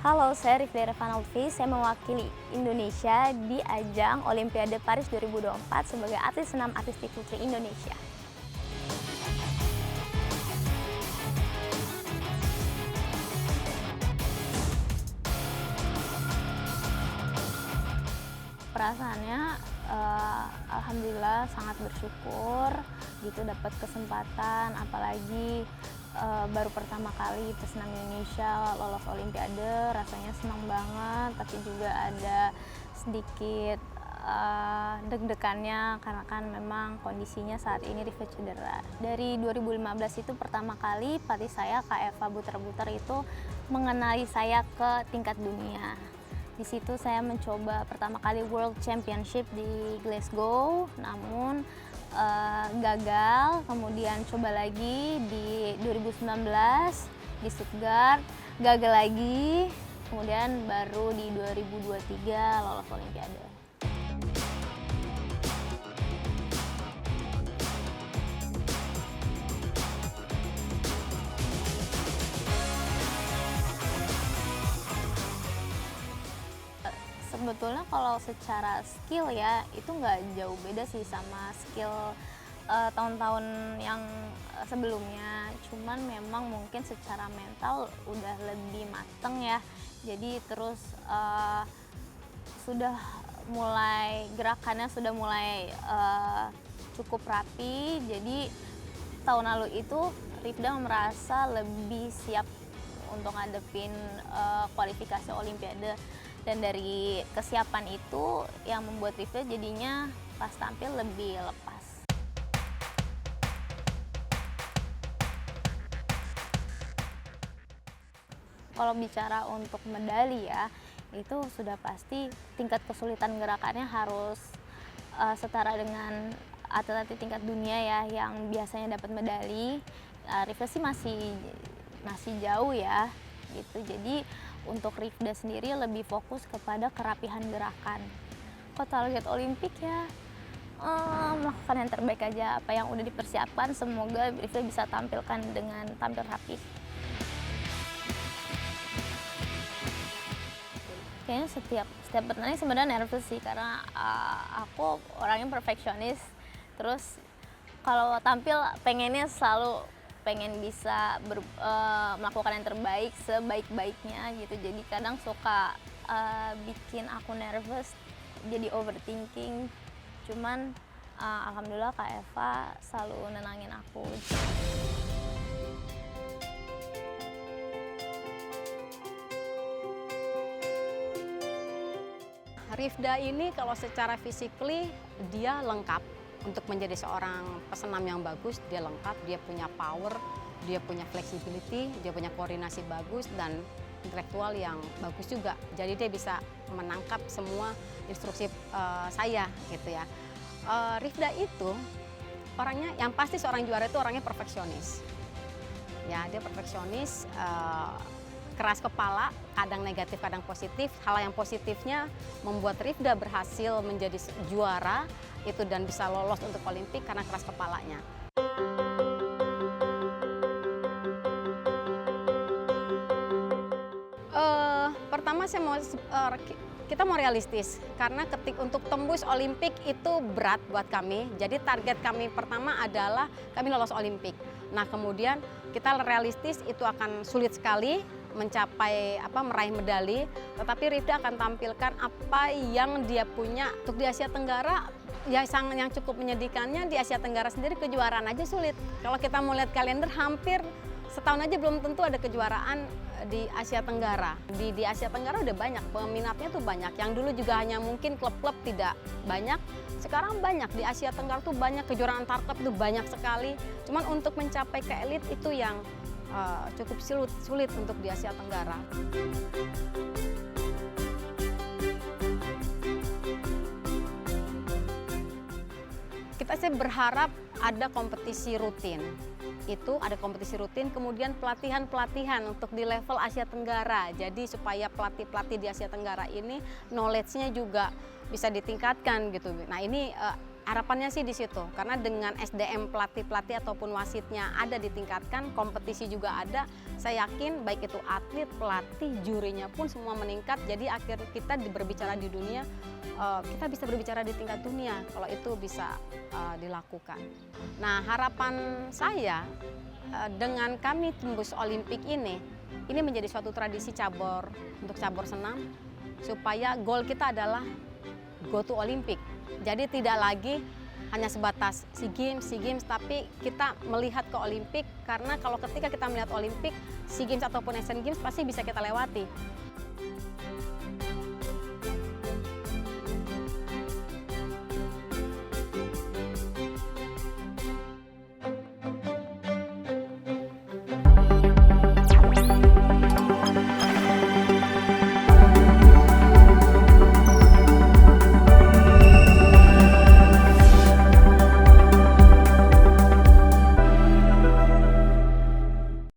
Halo, saya Rifda Revanalfi. Saya mewakili Indonesia di ajang Olimpiade Paris 2024 sebagai atlet senam artistik putri Indonesia. Perasaannya, alhamdulillah sangat bersyukur gitu dapat kesempatan, apalagi baru pertama kali pesenam Indonesia lolos Olimpiade, rasanya senang banget, tapi juga ada sedikit deg-degannya karena kan memang kondisinya saat ini Rifda cedera. Dari 2015 itu pertama kali pelatih saya Kak Eva Buter-Buter itu mengenali saya ke tingkat dunia. Di situ saya mencoba pertama kali World Championship di Glasgow, namun gagal. Kemudian coba lagi di 2019 di Stuttgart, gagal lagi. Kemudian baru di 2023 lolos Olimpiade. Sebetulnya kalau secara skill ya itu nggak jauh beda sih sama skill tahun-tahun yang sebelumnya. Cuman memang mungkin secara mental udah lebih mateng ya. Jadi terus sudah mulai gerakannya sudah mulai cukup rapi. Jadi tahun lalu itu Rifda merasa lebih siap untuk ngadepin kualifikasi Olimpiade. Dan dari kesiapan itu yang membuat Rifda jadinya pas tampil lebih lepas. Kalau bicara untuk medali ya, itu sudah pasti tingkat kesulitan gerakannya harus setara dengan atlet-atlet tingkat dunia ya yang biasanya dapat medali. Rifda sih masih jauh ya gitu. Jadi untuk Rifda sendiri lebih fokus kepada kerapihan gerakan. Kalau target Olimpik ya melakukan yang terbaik aja, apa yang udah dipersiapkan semoga Rifda bisa tampilkan dengan tampil rapi. Kayaknya setiap pertandingan sebenarnya nervous sih karena aku orangnya perfeksionis. Terus kalau tampil pengennya selalu pengen bisa melakukan yang terbaik sebaik-baiknya gitu. Jadi kadang suka bikin aku nervous, jadi overthinking. Cuman alhamdulillah Kak Eva selalu nenangin aku. Rifda ini kalau secara physically dia lengkap. Untuk menjadi seorang pesenam yang bagus, dia lengkap, dia punya power, dia punya flexibility, dia punya koordinasi bagus, dan intelektual yang bagus juga. Jadi dia bisa menangkap semua instruksi saya gitu ya. Rifda itu orangnya, yang pasti seorang juara itu orangnya perfeksionis. Ya, dia perfeksionis, keras kepala, kadang negatif, kadang positif. Hal yang positifnya membuat Rifda berhasil menjadi juara itu dan bisa lolos untuk Olimpik karena keras kepalanya. Pertama kita mau realistis karena untuk tembus Olimpik itu berat buat kami. Jadi target kami pertama adalah kami lolos Olimpik. Nah kemudian kita realistis itu akan sulit sekali mencapai meraih medali, tetapi Rifda akan tampilkan apa yang dia punya. Untuk di Asia Tenggara yang cukup menyedihkannya, di Asia Tenggara sendiri kejuaraan aja sulit. Kalau kita mau lihat kalender, hampir setahun aja belum tentu ada kejuaraan di Asia Tenggara. Di Asia Tenggara udah banyak, peminatnya tuh banyak. Yang dulu juga hanya mungkin klub-klub tidak banyak, sekarang banyak. Di Asia Tenggara tuh banyak, kejuaraan antar klub tuh banyak sekali. Cuman untuk mencapai ke elit itu yang cukup sulit untuk di Asia Tenggara. Kita sih berharap ada kompetisi rutin. Itu ada kompetisi rutin, kemudian pelatihan-pelatihan untuk di level Asia Tenggara. Jadi supaya pelatih-pelatih di Asia Tenggara ini knowledge-nya juga bisa ditingkatkan gitu. Nah ini Harapannya sih di situ, karena dengan SDM pelatih-pelatih ataupun wasitnya ada ditingkatkan, kompetisi juga ada, saya yakin baik itu atlet, pelatih, jurinya pun semua meningkat. Jadi akhir kita berbicara di dunia, kita bisa berbicara di tingkat dunia kalau itu bisa dilakukan. Nah, harapan saya dengan kami tembus Olimpik ini menjadi suatu tradisi cabur untuk cabur senam, supaya goal kita adalah go to Olimpik. Jadi tidak lagi hanya sebatas SEA Games, tapi kita melihat ke Olimpik, karena kalau ketika kita melihat Olimpik, SEA Games ataupun Asian Games pasti bisa kita lewati.